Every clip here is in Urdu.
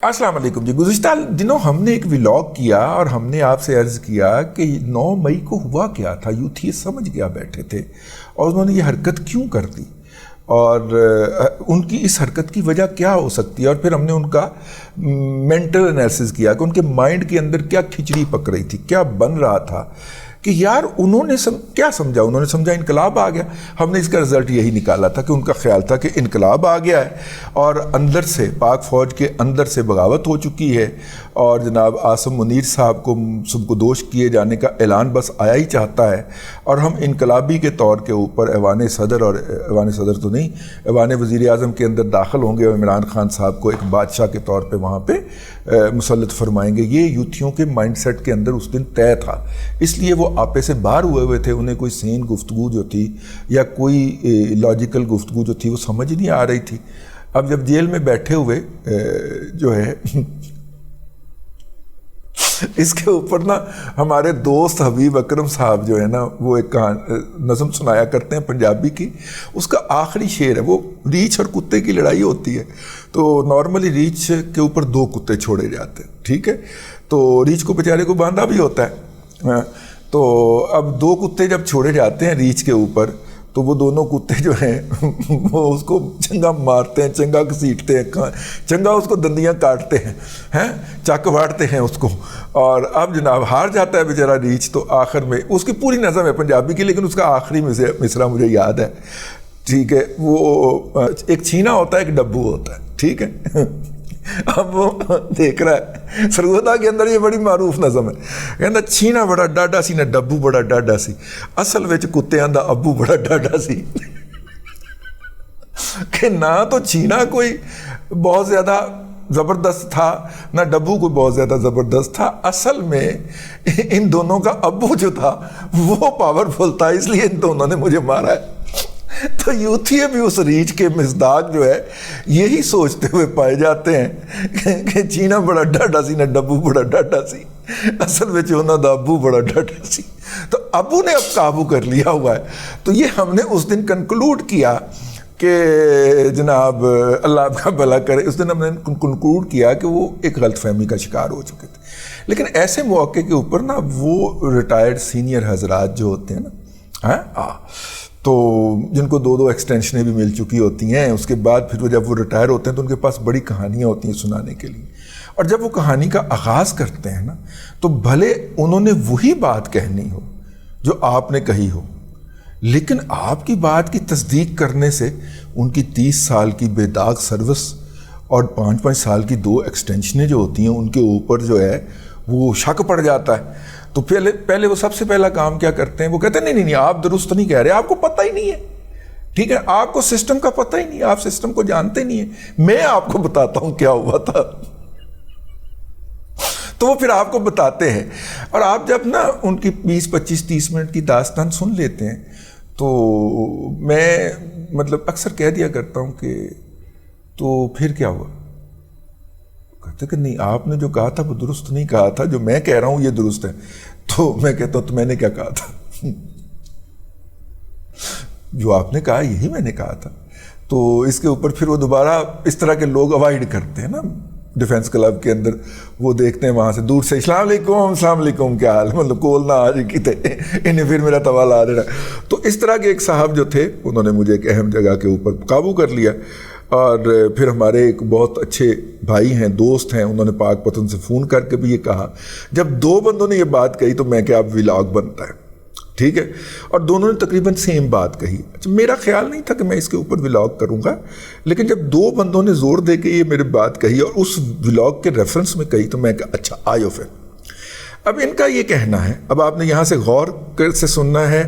السلام علیکم جی. گزشتہ دنوں ہم نے ایک ولاگ کیا اور ہم نے آپ سے عرض کیا کہ 9 مئی کو ہوا کیا تھا. یوتھ یہ سمجھ گیا بیٹھے تھے اور انہوں نے یہ حرکت کیوں کر دی اور ان کی اس حرکت کی وجہ کیا ہو سکتی ہے, اور پھر ہم نے ان کا مینٹل انالیسس کیا کہ ان کے مائنڈ کے اندر کیا کھچڑی پک رہی تھی, کیا بن رہا تھا کہ یار انہوں نے کیا سمجھا. انہوں نے سمجھا انقلاب آ گیا. ہم نے اس کا رزلٹ یہی نکالا تھا کہ ان کا خیال تھا کہ انقلاب آ گیا ہے اور اندر سے پاک فوج کے اندر سے بغاوت ہو چکی ہے اور جناب عاصم منیر صاحب کو سبکدوش کیے جانے کا اعلان بس آیا ہی چاہتا ہے, اور ہم انقلابی کے طور کے اوپر ایوان صدر, اور ایوان صدر تو نہیں, ایوان وزیر اعظم کے اندر داخل ہوں گے اور عمران خان صاحب کو ایک بادشاہ کے طور پہ وہاں پہ مسلط فرمائیں گے. یہ یوتھیوں کے مائنڈ سیٹ کے اندر اس دن طے تھا, اس لیے وہ آپے سے باہر ہوئے تھے. انہیں کوئی سین گفتگو جو تھی یا کوئی لاجیکل گفتگو جو تھی وہ سمجھ نہیں آ رہی تھی. اب جب جیل میں بیٹھے ہوئے جو ہے اس کے اوپر نا ہمارے دوست حبیب اکرم صاحب جو ہے نا وہ ایک نظم سنایا کرتے ہیں پنجابی کی. اس کا آخری شعر ہے, وہ ریچھ اور کتے کی لڑائی ہوتی ہے تو نارملی ریچھ کے اوپر 2 کتے چھوڑے جاتے ہیں, ٹھیک ہے, تو ریچھ کو بیچارے کو باندھا بھی ہوتا ہے. تو اب 2 کتے جب چھوڑے جاتے ہیں ریچھ کے اوپر تو وہ دونوں کتے جو ہیں وہ اس کو چنگا مارتے ہیں, چنگا گھسیٹتے ہیں, چنگا اس کو دندیاں کاٹتے ہیں, چک واڑتے ہیں اس کو. اور اب جناب ہار جاتا ہے بیچارہ ریچھ. تو آخر میں اس کی پوری نظم ہے پنجابی کی لیکن اس کا آخری مصرع مجھے یاد ہے, ٹھیک ہے. وہ ایک چھینا ہوتا ہے, ایک ڈبو ہوتا ہے, ٹھیک ہے. اب وہ دیکھ رہا ہے سرگودا کے اندر یہ بڑی معروف نظم ہے, کہنا چھینا بڑا ڈاڈا سی نہ ڈبو بڑا ڈاڈا سی, اصل وچ کتیاں دا ابو بڑا ڈاڈا سی. کہ نہ تو چھینا کوئی بہت زیادہ زبردست تھا نہ ڈبو کوئی بہت زیادہ زبردست تھا, اصل میں ان دونوں کا ابو جو تھا وہ پاورفل تھا, اس لیے ان دونوں نے مجھے مارا ہے. تو یوتھیے بھی اس ریچھ کے مصداق جو ہے یہی سوچتے ہوئے پائے جاتے ہیں کہ چینا بڑا ڈاڈا سی نہ ڈبو بڑا ڈاڈا سی, اصل میں انہاں دا ابو بڑا ڈاڈا سی. تو ابو نے اب قابو کر لیا ہوا ہے. تو یہ ہم نے اس دن کنکلوڈ کیا کہ جناب اللہ آپ کا بھلا کرے, اس دن ہم نے کنکلوڈ کیا کہ وہ ایک غلط فہمی کا شکار ہو چکے تھے. لیکن ایسے موقع کے اوپر نا وہ ریٹائرڈ سینئر حضرات جو ہوتے ہیں نا تو جن کو 2 ایکسٹینشنیں بھی مل چکی ہوتی ہیں, اس کے بعد پھر وہ جب وہ ریٹائر ہوتے ہیں تو ان کے پاس بڑی کہانیاں ہوتی ہیں سنانے کے لیے, اور جب وہ کہانی کا آغاز کرتے ہیں نا تو بھلے انہوں نے وہی بات کہنی ہو جو آپ نے کہی ہو, لیکن آپ کی بات کی تصدیق کرنے سے ان کی 30 سال کی بے داغ سروس اور 5 سال کی 2 ایکسٹینشنیں جو ہوتی ہیں ان کے اوپر جو ہے وہ شک پڑ جاتا ہے. تو پہلے وہ سب سے پہلا کام کیا کرتے ہیں, وہ کہتے ہیں نہیں آپ درست نہیں کہہ رہے, آپ کو پتہ ہی نہیں ہے, ٹھیک ہے, آپ کو سسٹم کا پتہ ہی نہیں, آپ سسٹم کو جانتے نہیں ہیں, میں آپ کو بتاتا ہوں کیا ہوا تھا. تو وہ پھر آپ کو بتاتے ہیں, اور آپ جب نا ان کی 20 25 30 منٹ کی داستان سن لیتے ہیں تو میں مطلب اکثر کہہ دیا کرتا ہوں کہ تو پھر کیا ہوا. کہتے کہ نہیں آپ نے جو کہا تھا وہ درست نہیں کہا تھا, جو میں کہہ رہا ہوں یہ درست ہے. تو میں کہتا ہوں تو میں نے کیا کہا تھا, جو آپ نے کہا یہی میں نے کہا تھا. تو اس کے اوپر پھر وہ دوبارہ اس طرح کے لوگ اوائڈ کرتے ہیں نا ڈیفینس کلب کے اندر, وہ دیکھتے ہیں وہاں سے دور سے السلام علیکم کیا حال, مطلب کول نہ آ رہی تھے انہیں پھر میرا توال آ رہا. تو اس طرح کے ایک صاحب جو تھے انہوں نے مجھے ایک اہم جگہ کے اوپر قابو کر لیا, اور پھر ہمارے ایک بہت اچھے بھائی ہیں, دوست ہیں, انہوں نے پاک پتن سے فون کر کے بھی یہ کہا, جب 2 بندوں نے یہ بات کہی تو میں کہ اب ولاگ بنتا ہے, ٹھیک ہے, اور دونوں نے تقریباً سیم بات کہی. اچھا میرا خیال نہیں تھا کہ میں اس کے اوپر ولاگ کروں گا, لیکن جب 2 بندوں نے زور دے کے یہ میری بات کہی اور اس ولاگ کے ریفرنس میں کہی تو میں کہ اچھا آئیو پھر. اب ان کا یہ کہنا ہے, اب آپ نے یہاں سے غور سے سننا ہے,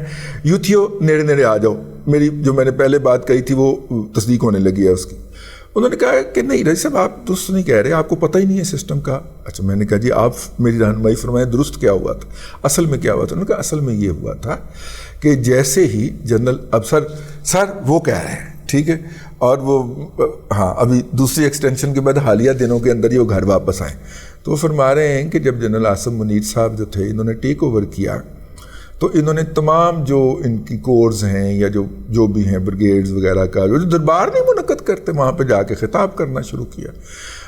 یوتھیو نیڑے آ جاؤ, میری جو میں نے پہلے بات کہی تھی وہ تصدیق ہونے لگی ہے اس کی. انہوں نے کہا کہ نہیں رئیس صاحب آپ درست نہیں کہہ رہے, آپ کو پتہ ہی نہیں ہے سسٹم کا. اچھا میں نے کہا جی آپ میری رہنمائی فرمائیں درست کیا ہوا تھا, اصل میں کیا ہوا تھا. انہوں نے کہا اصل میں یہ ہوا تھا کہ جیسے ہی جنرل اب سر وہ کہہ رہے ہیں, ٹھیک ہے, اور وہ ابھی دوسری ایکسٹینشن کے بعد حالیہ دنوں کے اندر ہی وہ گھر واپس آئیں, تو وہ فرما رہے ہیں کہ جب جنرل عاصم منیر صاحب جو تھے انہوں نے ٹیک اوور کیا تو انہوں نے تمام جو ان کی کورز ہیں یا جو بھی ہیں بریگیڈز وغیرہ کا جو دربار نہیں منعقد کرتے وہاں پہ جا کے خطاب کرنا شروع کیا،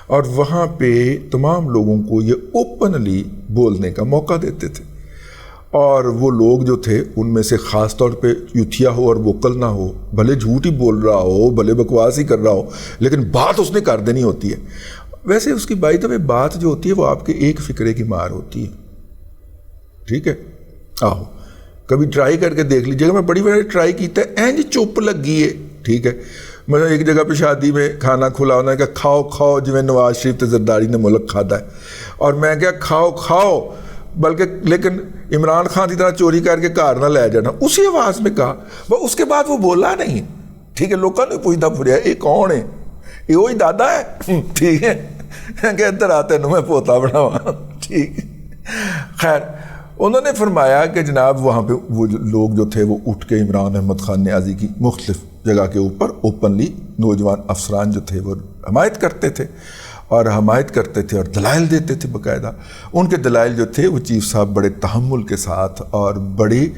اور وہاں پہ تمام لوگوں کو یہ اوپنلی بولنے کا موقع دیتے تھے. اور وہ لوگ جو تھے ان میں سے خاص طور پہ یوتھیا ہو اور ووکل نہ ہو، بھلے جھوٹ ہی بول رہا ہو، بھلے بکواس ہی کر رہا ہو، لیکن بات اس نے کر دینی ہوتی ہے. ویسے اس کی بائی دا وے بات جو ہوتی ہے وہ آپ کے ایک فکرے کی مار ہوتی ہے. ٹھیک ہے، آہو کبھی ٹرائی کر کے دیکھ لیجیے گا. میں بڑی بڑی ٹرائی کیتا ہے، اینج چپ لگ گئی ہے. ٹھیک ہے، میں ایک جگہ پہ شادی میں کھانا کھلا انہوں نے کہا کھاؤ کھاؤ جی میں نواز شریف تے زرداری نے ملک کھادا ہے، اور میں کہا کھاؤ کھاؤ بلکہ لیکن عمران خان کی طرح چوری کر کے گھر نہ لے جانا، اسی آواز میں کہا. وہ اس کے بعد وہ بولا نہیں. ٹھیک ہے، لوگوں نے پوچھتا پھریا یہ کون ہے، یہ وہی دادا ہے. ٹھیک ہے کہ ادھر آتے نا میں پوتا بناواں. ٹھیک، خیر انہوں نے فرمایا کہ جناب وہاں پہ وہ لوگ جو تھے وہ اٹھ کے عمران احمد خان نیازی کی مختلف جگہ کے اوپر اوپنلی نوجوان افسران جو تھے وہ حمایت کرتے تھے اور دلائل دیتے تھے. باقاعدہ ان کے دلائل جو تھے وہ چیف صاحب بڑے تحمل کے ساتھ اور بڑی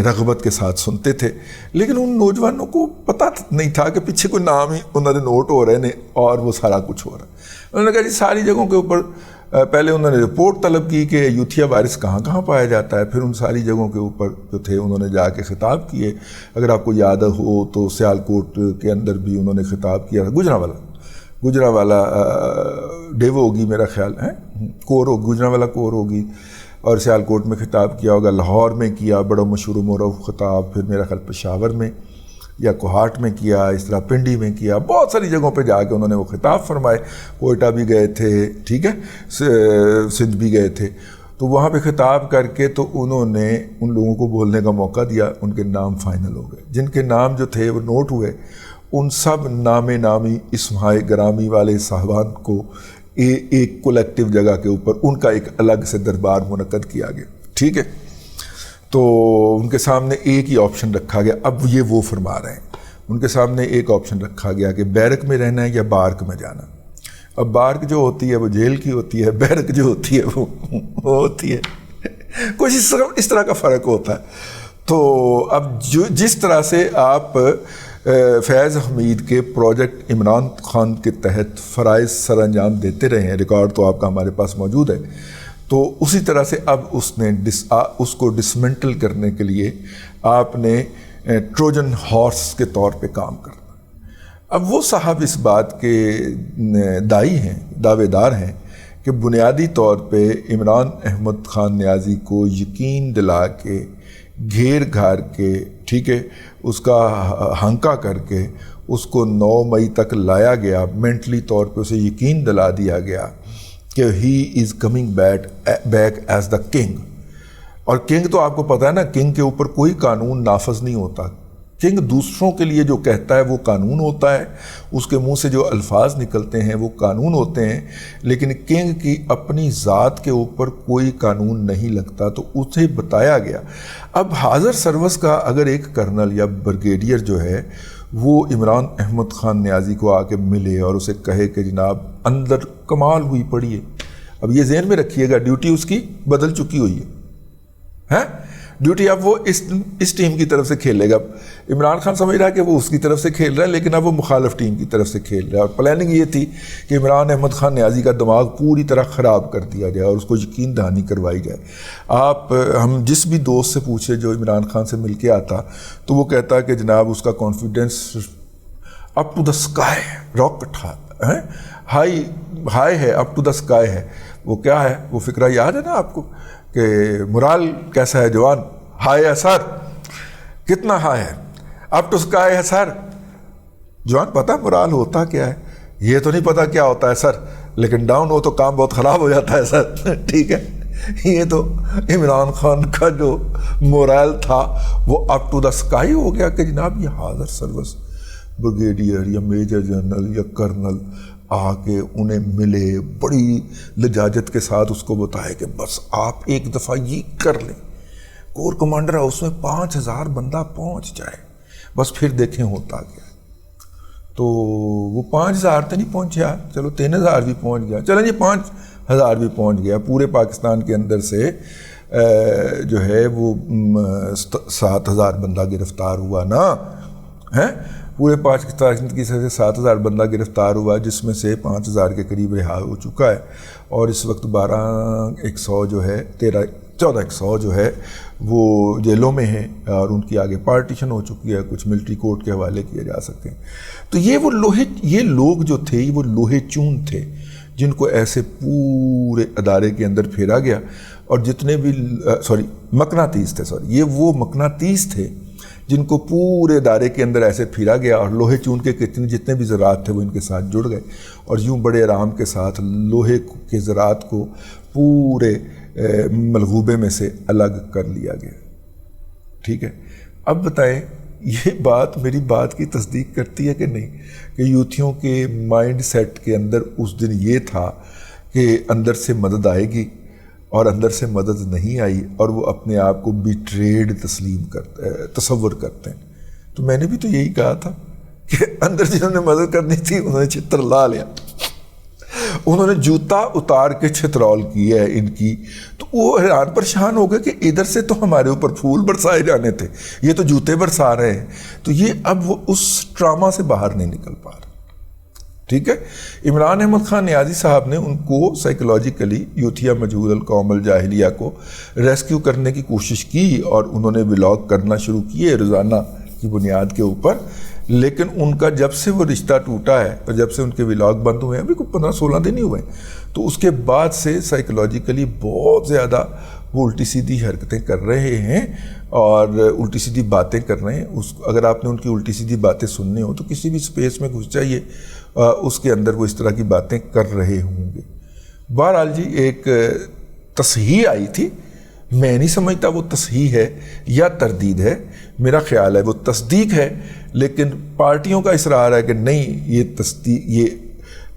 رغبت کے ساتھ سنتے تھے. لیکن ان نوجوانوں کو پتہ نہیں تھا کہ پیچھے کوئی نام ہی انہوں نے نوٹ ہو رہے ہیں اور وہ سارا کچھ ہو رہا ہے. انہوں نے کہا جی ساری جگہوں کے اوپر پہلے انہوں نے رپورٹ طلب کی کہ یوتھیا وائرس کہاں کہاں پایا جاتا ہے. پھر ان ساری جگہوں کے اوپر جو تھے انہوں نے جا کے خطاب کیے. اگر آپ کو یاد ہو تو سیالکوٹ کے اندر بھی انہوں نے خطاب کیا تھا. گجرانوالا ڈیوو ہوگی میرا خیال ہے، گجرانوالا کور ہوگی، اور سیالکوٹ میں خطاب کیا ہوگا. لاہور میں کیا بڑا مشہور و معروف خطاب. پھر میرا خیال پشاور میں یا کوہاٹ میں کیا، اس طرح پنڈی میں کیا. بہت ساری جگہوں پہ جا کے انہوں نے وہ خطاب فرمائے. کوئٹہ بھی گئے تھے، ٹھیک ہے، سندھ بھی گئے تھے. تو وہاں پہ خطاب کر کے تو انہوں نے ان لوگوں کو بولنے کا موقع دیا. ان کے نام فائنل ہو گئے. جن کے نام جو تھے وہ نوٹ ہوئے ان سب نامی اسمہائے گرامی والے صاحبان کو ایک کولیکٹیو جگہ کے اوپر ان کا ایک الگ سے دربار منعقد کیا گیا. ٹھیک ہے، تو ان کے سامنے ایک ہی آپشن رکھا گیا. اب یہ وہ فرما رہے ہیں، ان کے سامنے ایک آپشن رکھا گیا کہ بیرک میں رہنا ہے یا بارک میں جانا. اب بارک جو ہوتی ہے وہ جیل کی ہوتی ہے، بیرک جو ہوتی ہے وہ ہوتی ہے کچھ اس طرح کا فرق ہوتا ہے. تو اب جس طرح سے آپ فیض حمید کے پروجیکٹ عمران خان کے تحت فرائض سر انجام دیتے رہے ہیں، ریکارڈ تو آپ کا ہمارے پاس موجود ہے، تو اسی طرح سے اب اس کو ڈسمنٹل کرنے کے لیے آپ نے ٹروجن ہارس کے طور پہ کام کرنا. اب وہ صاحب اس بات کے دعوے دار ہیں کہ بنیادی طور پہ عمران احمد خان نیازی کو یقین دلا کے گھیر گھار کے، ٹھیک ہے، اس کا ہنکا کر کے اس کو 9 مئی تک لایا گیا. مینٹلی طور پہ اسے یقین دلا دیا گیا کہ he is coming back as the king. اور کنگ تو آپ کو پتہ ہے نا، کنگ کے اوپر کوئی قانون نافذ نہیں ہوتا. کنگ دوسروں کے لیے جو کہتا ہے وہ قانون ہوتا ہے، اس کے منہ سے جو الفاظ نکلتے ہیں وہ قانون ہوتے ہیں. لیکن کنگ کی اپنی ذات کے اوپر کوئی قانون نہیں لگتا، تو اسے بتایا گیا. اب حاضر سروس کا اگر ایک کرنل یا بریگیڈیئر جو ہے وہ عمران احمد خان نیازی کو آ کے ملے اور اسے کہے کہ جناب اندر کمال ہوئی پڑی ہے. اب یہ ذہن میں رکھیے گا ڈیوٹی اس کی بدل چکی ہوئی ہے. ڈیوٹی اب وہ اس ٹیم کی طرف سے کھیلے گا. عمران خان سمجھ رہا ہے کہ وہ اس کی طرف سے کھیل رہا ہے، لیکن اب وہ مخالف ٹیم کی طرف سے کھیل رہا ہے. اور پلاننگ یہ تھی کہ عمران احمد خان نیازی کا دماغ پوری طرح خراب کر دیا جائے اور اس کو یقین دہانی کروائی جائے. ہم جس بھی دوست سے پوچھے جو عمران خان سے مل کے آتا تو وہ کہتا کہ جناب اس کا confidence up to the sky, rocket high ہے، اپ ٹو دا اسکائی ہے. وہ کیا ہے وہ فکرہ یاد ہے نا آپ کو کہ مرال کیسا ہے جوان؟ ہائی ہے سر. کتنا ہائی ہے؟ اپ ٹو اسکائی ہے سر. جوان پتہ مرال ہوتا کیا ہے؟ یہ تو نہیں پتہ کیا ہوتا ہے سر، لیکن ڈاؤن ہو تو کام بہت خراب ہو جاتا ہے سر. ٹھیک ہے، یہ تو عمران خان کا جو مورال تھا وہ اپ ٹو دا اسکائی ہو گیا کہ جناب یہ حاضر سروس بریگیڈیئر یا میجر جنرل یا کرنل آ کے انہیں ملے، بڑی لجاجت کے ساتھ اس کو بتائے کہ بس آپ ایک دفعہ یہ کر لیں، کور کمانڈر ہے اس میں 5000 بندہ پہنچ جائے، بس پھر دیکھیں ہوتا کیا. تو وہ 5000 تو نہیں پہنچا، چلو 3000 بھی پہنچ گیا، چلیں جی 5000 بھی پہنچ گیا. پورے پاکستان کے اندر سے جو ہے وہ 7000 بندہ گرفتار ہوا نا ہے. پورے پاکستان کی سطح سے 7,000 بندہ گرفتار ہوا، جس میں سے 5,000 کے قریب رہا ہو چکا ہے، اور اس وقت 14,100 جو ہے 14,100 جو ہے وہ جیلوں میں ہیں، اور ان کی آگے پارٹیشن ہو چکی ہے، کچھ ملٹری کورٹ کے حوالے کیے جا سکتے ہیں۔ تو یہ لوگ جو تھے وہ لوہے چون تھے، جن کو ایسے پورے ادارے کے اندر پھیرا گیا، اور جتنے بھی مقناطیس تھے، یہ وہ مقناطیس تھے جن کو پورے ادارے کے اندر ایسے پھیرا گیا، اور لوہے چون کے جتنے بھی ذرات تھے وہ ان کے ساتھ جڑ گئے، اور یوں بڑے آرام کے ساتھ لوہے کے ذرات کو پورے ملغوبے میں سے الگ کر لیا گیا۔ ٹھیک ہے، اب بتائیں یہ بات میری بات کی تصدیق کرتی ہے کہ نہیں، کہ یوتھیوں کے مائنڈ سیٹ کے اندر اس دن یہ تھا کہ اندر سے مدد آئے گی، اور اندر سے مدد نہیں آئی، اور وہ اپنے آپ کو بیٹریڈ تصور کرتے ہیں۔ تو میں نے بھی تو یہی کہا تھا کہ اندر جنہوں نے مدد کرنی تھی انہوں نے چھتر لا لیا، انہوں نے جوتا اتار کے چھترول کی ہے ان کی۔ تو وہ حیران پریشان ہو گئے کہ ادھر سے تو ہمارے اوپر پھول برسائے جانے تھے، یہ تو جوتے برسا رہے ہیں۔ تو یہ اب وہ اس ٹراما سے باہر نہیں نکل پا رہا۔ ٹھیک ہے، عمران احمد خان نیازی صاحب نے ان کو سائیکولوجیکلی یوتھیا مجہول القوم الجاہلیہ کو ریسکیو کرنے کی کوشش کی، اور انہوں نے ولاگ کرنا شروع کیے روزانہ کی بنیاد کے اوپر، لیکن ان کا جب سے وہ رشتہ ٹوٹا ہے اور جب سے ان کے ولاگ بند ہوئے ہیں، ابھی کوئی 15-16 دن ہی ہوئے ہیں، تو اس کے بعد سے سائیکولوجیکلی بہت زیادہ وہ الٹی سیدھی حرکتیں کر رہے ہیں اور الٹی سیدھی باتیں کر رہے ہیں۔ اگر آپ نے ان کی الٹی سیدھی باتیں سننے ہو تو کسی بھی سپیس میں گھس جائیے، اس کے اندر وہ اس طرح کی باتیں کر رہے ہوں گے۔ بہرحال جی ایک تصحیح آئی تھی، میں نہیں سمجھتا وہ تصحیح ہے یا تردید ہے، میرا خیال ہے وہ تصدیق ہے، لیکن پارٹیوں کا اصرار ہے کہ نہیں یہ تصدیق، یہ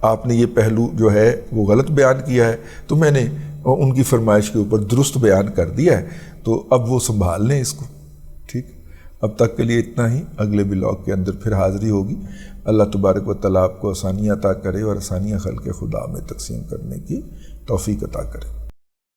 آپ نے یہ پہلو جو ہے وہ غلط بیان کیا ہے، تو میں نے ان کی فرمائش کے اوپر درست بیان کر دیا ہے، تو اب وہ سنبھال لیں اس کو۔ ٹھیک، اب تک کے لیے اتنا ہی، اگلے ولاگ کے اندر پھر حاضری ہوگی۔ اللہ تبارک و تعالیٰ آپ کو آسانیاں عطا کرے، اور آسانیاں خلق خدا میں تقسیم کرنے کی توفیق عطا کرے۔